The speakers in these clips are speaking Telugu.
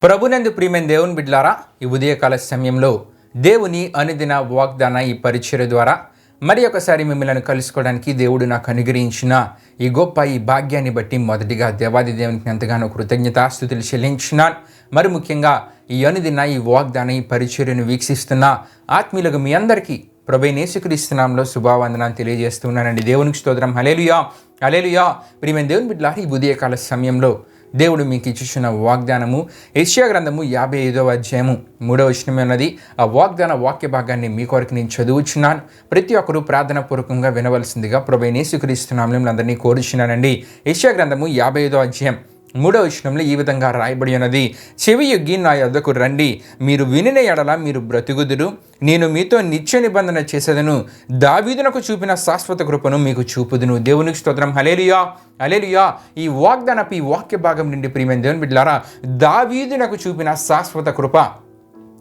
ప్రభునందు ప్రియమైన దేవుని బిడ్డలారా, ఈ ఉదయకాల సమయంలో దేవుని అనుదిన వాగ్దాన ఈ పరిచర్య ద్వారా మరి ఒకసారి మిమ్మల్ని కలుసుకోవడానికి దేవుడు నాకు అనుగ్రహించిన ఈ గొప్ప ఈ భాగ్యాన్ని బట్టి మొదటిగా దేవాది దేవునికి ఎంతగానో కృతజ్ఞతాస్తుతులు చెల్లించున్నాను. మరి ముఖ్యంగా ఈ అనుదిన ఈ వాగ్దాన ఈ పరిచర్యను వీక్షిస్తున్న ఆత్మీయులకు మీ అందరికీ ప్రభువైన యేసుక్రీస్తు నామములో శుభవందనాలు తెలియజేస్తున్నానండి. దేవునికి స్తోత్రం. హల్లెలూయా హల్లెలూయా. ప్రియమైన దేవుని బిడ్డలారా, ఈ ఉదయకాల సమయంలో దేవుడు మీకు ఇచ్చిన వాగ్దానము యెషయా గ్రంథము 55వ అధ్యాయము 3వ వచనమే ఉన్నది. ఆ వాగ్దాన వాక్య భాగాన్ని మీ కొరకు నేను చదువుచున్నాను. ప్రతి ఒక్కరూ ప్రార్థన పూర్వకంగా వినవలసిందిగా ప్రభువైన యేసుక్రీస్తు నామములో అందరినీ కోరుచున్నానండి. యెషయా గ్రంథము 55వ అధ్యాయం 3వ వచనంలో ఈ విధంగా రాయబడి ఉన్నది. చెవియొగ్గి నా యొద్దకు రండి, మీరు వినిన ఎడల మీరు బ్రతుకుదురు, నేను మీతో నిత్య నిబంధన చేసేదను, దావీదునకు చూపిన శాశ్వత కృపను మీకు చూపుదును. దేవునికి స్తోత్రం. హల్లెలూయా హల్లెలూయా. ఈ వాగ్దానపు ఈ వాక్య భాగం నుండి ప్రియమైన దేవుని బిడ్డలారా, దావీదునకు చూపిన శాశ్వత కృప,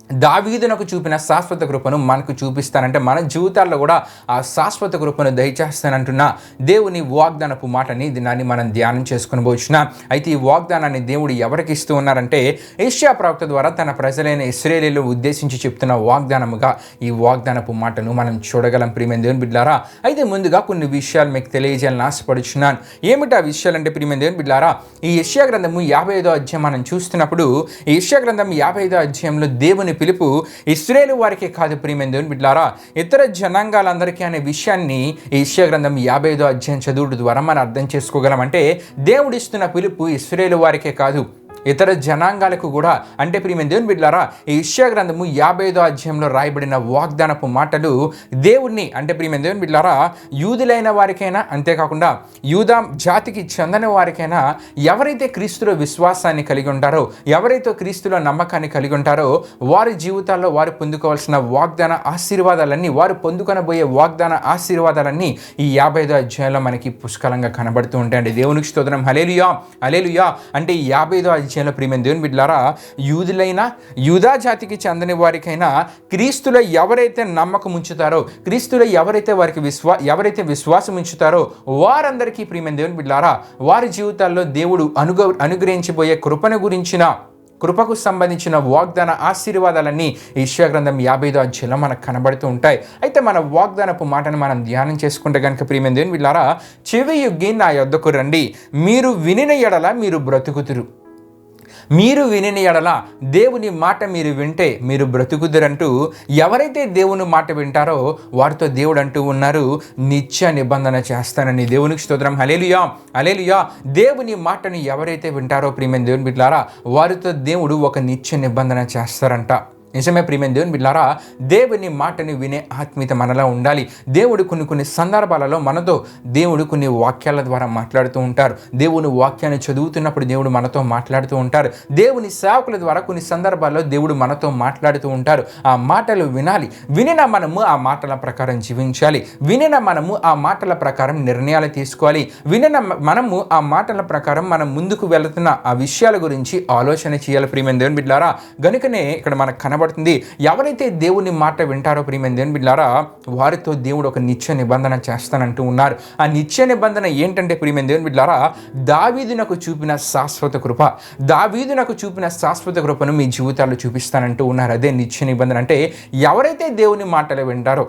దావీదునకు చూపిన శాశ్వత కృపను మనకు చూపిస్తానంటే మన జీవితాల్లో కూడా ఆ శాశ్వత కృపను దయచేస్తానంటున్న దేవుని వాగ్దానపు మాటని దీన్ని మనం ధ్యానం చేసుకుని పోవచ్చున. అయితే ఈ వాగ్దానాన్ని దేవుడు ఎవరికి ఇస్తూ ఉన్నారంటే యెషయా ప్రవక్త ద్వారా తన ప్రజలైన ఇశ్రాయేలీయులను ఉద్దేశించి చెప్తున్న వాగ్దానముగా ఈ వాగ్దానపు మాటను మనం చూడగలం. ప్రియమైన దేవుని బిడ్డలారా, అయితే ముందుగా కొన్ని విషయాలు మీకు తెలియజేయాలని ఆశపడుచున్నాను. ఏమిటి ఆ విషయాలంటే ప్రియమైన దేవుని బిడ్డలారా, ఈ యెషయా గ్రంథము 55వ అధ్యాయం మనం చూస్తున్నప్పుడు ఈ యెషయా గ్రంథం 55వ అధ్యాయంలో దేవుని పిలుపు ఇశ్రాయేలు వారికి కాదు ప్రియమైన దేవుని బిడ్డలారా, ఇతర జనాంగాలందరికీ అనే విషయాన్ని ఈ యెషయా గ్రంథం 55వ అధ్యాయం చదువుడు ద్వారా మనం అర్థం చేసుకోగలం. అంటే దేవుడు ఇస్తున్న పిలుపు ఇశ్రాయేలు వారికే కాదు, ఇతర జనాంగాలకు కూడా. అంటే ప్రియమైన దేవుని బిడ్డలారా, ఈ యెషయా గ్రంథము 55వ అధ్యాయంలో రాయబడిన వాగ్దానపు మాటలు దేవుణ్ణి, అంటే ప్రియమైన దేవుని బిడ్డలారా, యూదులైన వారికైనా, అంతేకాకుండా యూదా జాతికి చెందని వారికైనా, ఎవరైతే క్రీస్తులో విశ్వాసాన్ని కలిగి ఉంటారో, ఎవరైతే క్రీస్తులో నమ్మకాన్ని కలిగి ఉంటారో, వారి జీవితాల్లో వారు పొందుకోవాల్సిన వాగ్దాన ఆశీర్వాదాలన్నీ, వారు పొందుకొనబోయే వాగ్దాన ఆశీర్వాదాలన్నీ ఈ 55వ అధ్యాయంలో మనకి పుష్కలంగా కనబడుతూ ఉంటాయండి. దేవునికి స్తోత్రం. హల్లెలూయా హల్లెలూయా. అంటే ఈ 55వ అధ్యాయంలో ప్రియమైన దేవుని బిడ్డలారా, యూదులైనా యూదా జాతికి చెందని వారికైనా, క్రీస్తులో ఎవరైతే నమ్మకం ఉంచుతారో, క్రీస్తులో ఎవరైతే విశ్వాసం ఉంచుతారో వారందరికీ ప్రియమైన దేవుని బిడ్డలారా, వారి జీవితాల్లో దేవుడు అనుగ్రహించబోయే కృపకు సంబంధించిన వాగ్దాన ఆశీర్వాదాలన్నీ యెషయా గ్రంథం 55వ అధ్యాయంలో మనకు కనబడుతూ ఉంటాయి. అయితే మన వాగ్దానపు మాటను మనం ధ్యానం చేసుకుంటే కనుక ప్రియమైన దేవుని బిడ్డలారా, చెవియొగ్గి నా యొద్దకు రండి, మీరు వినిన ఎడల మీరు బ్రతుకుదురు. మీరు వినిన ఎడల, దేవుని మాట మీరు వింటే మీరు బ్రతుకుదురంటూ ఎవరైతే దేవుని మాట వింటారో వారితో దేవుడు అంటూ ఉన్నారు, నిత్య నిబంధన చేస్తానని. దేవునికి స్తోత్రం. హల్లెలూయా హల్లెలూయా. దేవుని మాటను ఎవరైతే వింటారో ప్రియమైన దేవుని బిడ్డలారా, వారితో దేవుడు ఒక నిత్య నిబంధన చేస్తారంట. నిజమే ప్రియమైన దేవుని బిడ్డలారా, దేవుని మాటను వినే ఆత్మీయత మనలో ఉండాలి. దేవుడు కొన్ని సందర్భాలలో మనతో దేవుడు కొన్ని వాక్యాల ద్వారా మాట్లాడుతూ ఉంటారు. దేవుని వాక్యాన్ని చదువుతున్నప్పుడు దేవుడు మనతో మాట్లాడుతూ ఉంటారు. దేవుని సేవకుల ద్వారా కొన్ని సందర్భాల్లో దేవుడు మనతో మాట్లాడుతూ ఉంటారు. ఆ మాటలు వినాలి. వినిన మనము ఆ మాటల ప్రకారం జీవించాలి. వినిన మనము ఆ మాటల ప్రకారం నిర్ణయాలు తీసుకోవాలి. వినిన మనము ఆ మాటల ప్రకారం మనం ముందుకు వెళుతున్న ఆ విషయాల గురించి ఆలోచన చేయాలి. ప్రియమైన దేవుని బిడ్డలారా, గనుకనే ఇక్కడ మనకు కనబడుతుంది, ఎవరైతే దేవుని మాట వింటారో ప్రియమైన దేవుని బిడ్డలారా, వారితో దేవుడు ఒక నిత్య నిబంధన చేస్తానంటూ ఉన్నారు. ఆ నిత్య నిబంధన ఏంటంటే ప్రియమైన దేవుని బిడ్డలారా, దావీదునకు చూపిన శాశ్వత కృప, దావీదునకు చూపిన శాశ్వత కృపను మీ జీవితాల్లో చూపిస్తానంటూ ఉన్నారు. అదే నిత్య నిబంధన. అంటే ఎవరైతే దేవుని మాటలు వింటారో,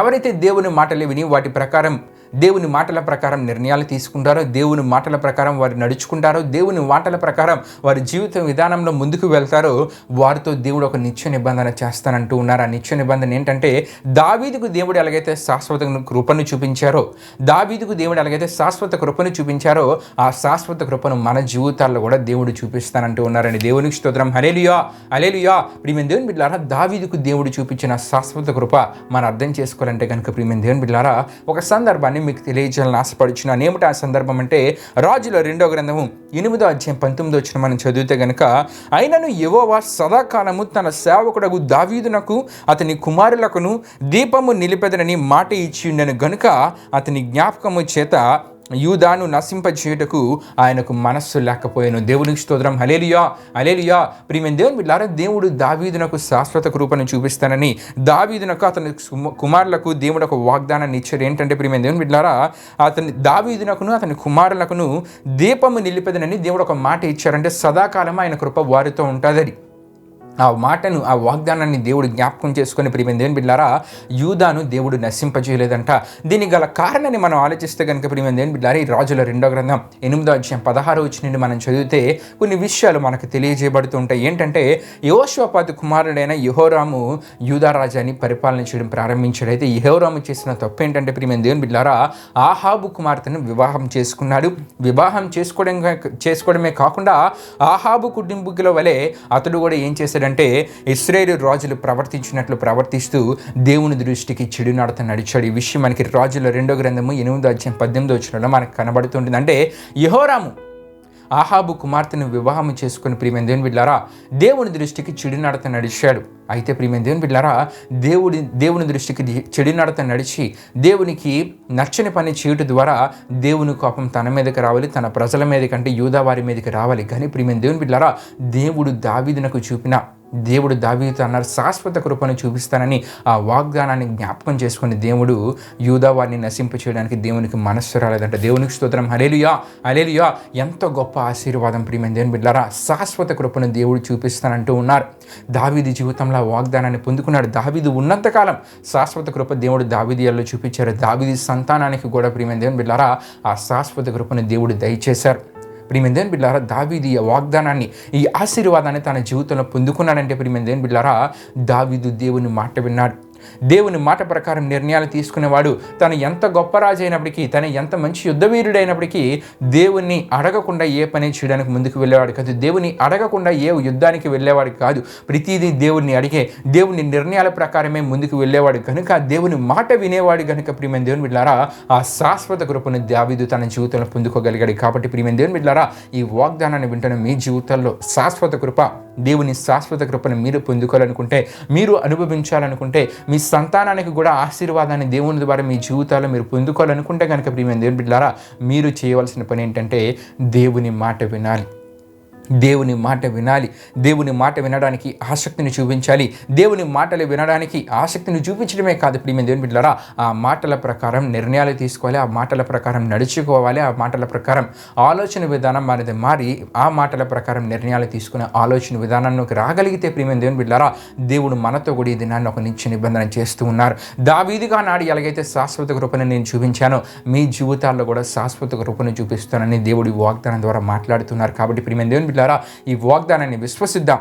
ఎవరైతే దేవుని మాటలు విని వాటి ప్రకారం, దేవుని మాటల ప్రకారం నిర్ణయాలు తీసుకుంటారో, దేవుని మాటల ప్రకారం వారు నడుచుకుంటారో, దేవుని మాటల ప్రకారం వారి జీవిత విధానంలో ముందుకు వెళ్తారో, వారితో దేవుడు ఒక నిత్య నిబంధన చేస్తానంటూ ఉన్నారు. ఆ నిత్య నిబంధన ఏంటంటే, దావీదుకు దేవుడు ఎలాగైతే శాశ్వత కృపను చూపించారో, దావీదుకు దేవుడు ఎలాగైతే శాశ్వత కృపను చూపించారో, ఆ శాశ్వత కృపను మన జీవితాల్లో కూడా దేవుడు చూపిస్తానంటూ ఉన్నారండి. దేవునికి స్తోత్రం. హల్లెలూయా హల్లెలూయా. ప్రియమైన దేవుని బిడ్డలారా, దావీదుకు దేవుడు చూపించిన శాశ్వత కృప మనం అర్థం చేసుకోవాలంటే కనుక ప్రియమైన దేవుని బిడ్డలారా, ఒక సందర్భాన్ని మీకు తెలియజేయాలని ఆశపడుచున్నాను. ఏమిటి ఆ సందర్భం అంటే, రాజుల 2వ గ్రంథము 8వ అధ్యాయం 19వ వచనం మనం చదివితే గనుక, అయినను యెహోవా సదాకాలము తన సేవకుడగు దావీదునకు అతని కుమారులకును దీపము నిలిపెదనని మాట ఇచ్చి ఉండెను గనుక అతని జ్ఞాపకము చేత యూదాను నశింపజేయుటకు ఆయనకు మనస్సు లేకపోయాను. దేవునికి స్తోత్రం. హల్లెలూయా, హల్లెలూయా. ప్రియమైన దేవుని బిడ్డలారా, దేవుడు దావీదునకు శాశ్వత కృపను చూపిస్తానని దావీదునకు అతని కుమారులకు దేవుడు ఒక వాగ్దానాన్ని ఇచ్చారు. ఏంటంటే ప్రియమైన దేవుని బిడ్డలారా, అతని దావీదునకును అతని కుమారులకును దీపము నిలిపెదనని దేవుడు ఒక మాట ఇచ్చారంటే సదాకాలం ఆయన కృప వారితో ఉంటుందని. ఆ మాటను, ఆ వాగ్దానాన్ని దేవుడు జ్ఞాపకం చేసుకుని ప్రియమైన దేవుని బిడ్డలారా, యూదాను దేవుడు నశింపజేయలేదంట. దీనికి గల కారణాన్ని మనం ఆలోచిస్తే కనుక ప్రియమైన దేవుని బిడ్డలారా, ఈ రాజుల 2వ గ్రంథం 8వ అధ్యాయం 16వ వచనం నుండి మనం చదివితే కొన్ని విషయాలు మనకు తెలియజేయబడుతూ ఉంటాయి. ఏంటంటే యెహోషాపాతు కుమారుడైన యెహోరాము యూదా రాజాని పరిపాలన చేయడం ప్రారంభించాడు. అయితే యెహోరాము చేసిన తప్పు ఏంటంటే ప్రియమైన దేవుని బిడ్డలారా, ఆహాబు కుమార్తెను వివాహం చేసుకున్నాడు. వివాహం చేసుకోవడమే కాకుండా ఆహాబు కుటుంబీకుల వలె అతడు కూడా ఏం చేశాడు అంటే ఇశ్రాయేలు రాజులు ప్రవర్తించినట్లు ప్రవర్తిస్తూ దేవుని దృష్టికి చెడు నడత నడిచాడు. ఈ విషయం మనకి రాజుల 2వ గ్రంథము 8వ అధ్యాయం 18వ వచనంలో మనకు కనబడుతుంటుంది. అంటే యెహోరాము ఆహాబు కుమార్తెను వివాహం చేసుకుని ప్రియమైన దేవుని బిడ్డలారా, దేవుని దృష్టికి చెడు నడత నడిచాడు. అయితే ప్రియమైన దేవుని బిడ్డలారా, దేవుని దృష్టికి చెడు నడత నడిచి దేవునికి నచ్చని పని చేయటం ద్వారా దేవుని కోపం తన మీదకి రావాలి, తన ప్రజల మీదకి అంటే యూదా వారి మీదకి రావాలి. కానీ ప్రియమైన దేవుని బిడ్డలారా, దేవుడు దావీదుతో అన్నారు శాశ్వత కృపను చూపిస్తానని. ఆ వాగ్దానాన్ని జ్ఞాపకం చేసుకుని దేవుడు యూదా వారిని నశింప చేయడానికి దేవునికి మనస్సు రాలేదంట. దేవునికి స్తోత్రం. హల్లెలూయా, హల్లెలూయా. ఎంతో గొప్ప ఆశీర్వాదం ప్రియమైన దేవుని బిడ్డలారా, శాశ్వత కృపను దేవుడు చూపిస్తానంటూ ఉన్నారు. దావీదు జీవితంలో ఆ వాగ్దానాన్ని పొందుకున్నాడు. దావీదు ఉన్నంతకాలం శాశ్వత కృప దేవుడు దావీదులో చూపించారు. దావీదు సంతానానికి కూడా ప్రియమైన దేవుని బిడ్డలారా ఆ శాశ్వత కృపను దేవుడు దయచేశారు. ప్రియమైన దేవుని బిడ్డలారా, దావీదు ఈ వాగ్దానాన్ని, ఈ ఆశీర్వాదాన్ని తన జీవితంలో పొందుకున్నాడంటే ప్రియమైన దేవుని బిడ్డలారా, దావీదు దేవుని మాట విన్నాడు. దేవుని మాట ప్రకారం నిర్ణయాలు తీసుకునేవాడు. తను ఎంత గొప్ప రాజు అయినప్పటికీ, తను ఎంత మంచి యుద్ధవీరుడైనప్పటికీ దేవుణ్ణి అడగకుండా ఏ పని చేయడానికి ముందుకు వెళ్ళేవాడు కాదు. దేవుని అడగకుండా ఏ యుద్ధానికి వెళ్ళేవాడు కాదు. ప్రతిదీ దేవుణ్ణి అడిగే, దేవుని నిర్ణయాల ప్రకారమే ముందుకు వెళ్ళేవాడు కనుక, దేవుని మాట వినేవాడు కనుక ప్రియమైన దేవుని బిడ్డలారా ఆ శాశ్వత కృపను దావీదు తన జీవితంలో పొందుకోగలిగాడు. కాబట్టి ప్రియమైన దేవుని బిడ్డలారా, ఈ వాగ్దానాన్ని వింటున్న మీ జీవితాల్లో శాశ్వత కృప, దేవుని శాశ్వత కృపను మీరు పొందుకోవాలనుకుంటే, మీరు అనుభవించాలనుకుంటే, మీ సంతానానికి కూడా ఆశీర్వాదాన్ని దేవుని ద్వారా మీ జీవితాల్లో మీరు పొందుకోవాలనుకుంటే కనుక ప్రియమైన దేవుని బిడ్డలారా, మీరు చేయవలసిన పని ఏంటంటే దేవుని మాట వినాలి. దేవుని మాట వినాలి. దేవుని మాట వినడానికి ఆసక్తిని చూపించాలి. దేవుని మాటలు వినడానికి ఆసక్తిని చూపించడమే కాదు ప్రియమైన దేవుని బిడ్డలారా, ఆ మాటల ప్రకారం నిర్ణయాలు తీసుకోవాలి, ఆ మాటల ప్రకారం నడుచుకోవాలి, ఆ మాటల ప్రకారం ఆలోచన విధానం అనేది మారి ఆ మాటల ప్రకారం నిర్ణయాలు తీసుకునే ఆలోచన విధానానికి రాగలిగితే ప్రియమైన దేవుని బిడ్డలారా, దేవుడు మనతో కూడా ఈ దినాన్ని ఒక నిత్య నిబంధన చేస్తూ ఉన్నారు. దావీదుగా నాడు ఎలాగైతే శాశ్వత కృపను నేను చూపించానో మీ జీవితాల్లో కూడా శాశ్వత కృపను చూపిస్తానని దేవుడి వాగ్దానం ద్వారా మాట్లాడుతున్నారు. కాబట్టి ప్రియమైన దేవుని బిడ్డలారా, ఈ వాగ్దానాన్ని విశ్వసిద్దాం.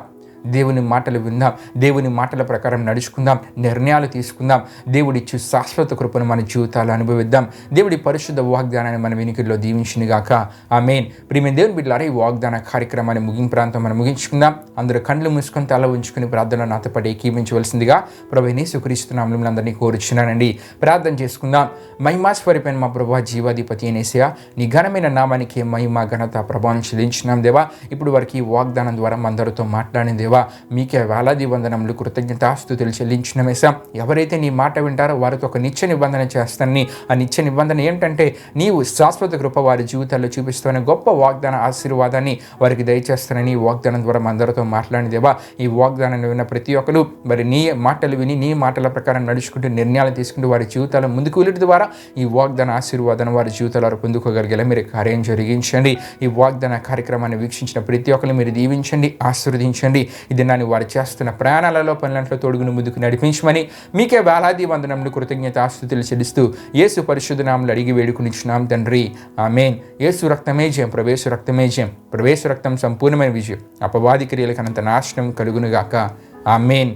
దేవుని మాటలు విందాం, దేవుని మాటల ప్రకారం నడుచుకుందాం, నిర్ణయాలు తీసుకుందాం. దేవుడిచ్చు శాశ్వత కృపను మన జీవితాలు అనుభవిద్దాం. దేవుడి పరిశుద్ధ వాగ్దానాన్ని మన వెనుకల్లో దీవించునుగాక. ఆమేన్. ప్రియమైన దేవుని బిడ్డలారా, ఈ వాగ్దాన కార్యక్రమాన్ని ముగింపు మనం ముగించుకుందాం. అందరూ కళ్ళు మూసుకొని తల ఉంచుకుని ప్రార్థనలో నాతో పాటు ఏకీవించవలసిందిగా ప్రభువైన యేసుక్రీస్తు నామములో అందరినీ కోరుచున్నానండి. ప్రార్థన చేసుకుందాం. మహిమాస్వరూపైన మా ప్రభువా, జీవాధిపతి యేసయ్యా, నీ ఘనమైన నామానికి మహిమ, ఘనత, ప్రభావం చెల్లించున్నాం దేవా. ఇప్పుడు వరకు ఈ వాగ్దానం ద్వారా అందరితో మాట్లాడిన దేవా, మీకే వేలాది వందనములు, కృతజ్ఞతాస్తుతులు చెల్లించినమేసా. ఎవరైతే నీ మాట వింటారో వారితో ఒక నిత్య నిబంధన చేస్తానని, ఆ నిత్య నిబంధన ఏంటంటే నీవు శాశ్వత కృప వారి జీవితాల్లో చూపిస్తానని గొప్ప వాగ్దాన ఆశీర్వాదాన్ని వారికి దయచేస్తానని ఈ వాగ్దానం ద్వారా అందరితో మాట్లాడిన దేవా. ఈ వాగ్దానాన్ని విన్న ప్రతి ఒక్కరు మరి నీ మాటలు విని నీ మాటల ప్రకారం నడుచుకుంటూ నిర్ణయాలు తీసుకుంటూ వారి జీవితాల్లో ముందుకు వెళ్ళడం ద్వారా ఈ వాగ్దాన ఆశీర్వాదాన్ని వారి జీవితాల్లో పొందుకోగలిగేలా మీరు కార్యం జరిగించండి. ఈ వాగ్దాన కార్యక్రమాన్ని వీక్షించిన ప్రతి ఒక్కరిని మీరు దీవించండి, ఆశీర్వదించండి. ఇది నన్ను వారు చేస్తున్న ప్రయాణాలలో పనులంట్లో తోడుగును ముందుకు నడిపించమని మీకే వేలాది వందనములు, కృతజ్ఞతాస్తుతులు చెల్లిస్తూ యేసు పరిశుద్ధ నామములో అడిగి వేడుకునిచున్నాం తండ్రి. ఆమేన్. యేసు రక్తమే జయం, ప్రవేశ రక్తమే జయం, ప్రవేశ రక్తం సంపూర్ణమైన విజయం, అపవాది క్రియలకు అనంత నాశనం కలుగునుగాక. ఆమేన్.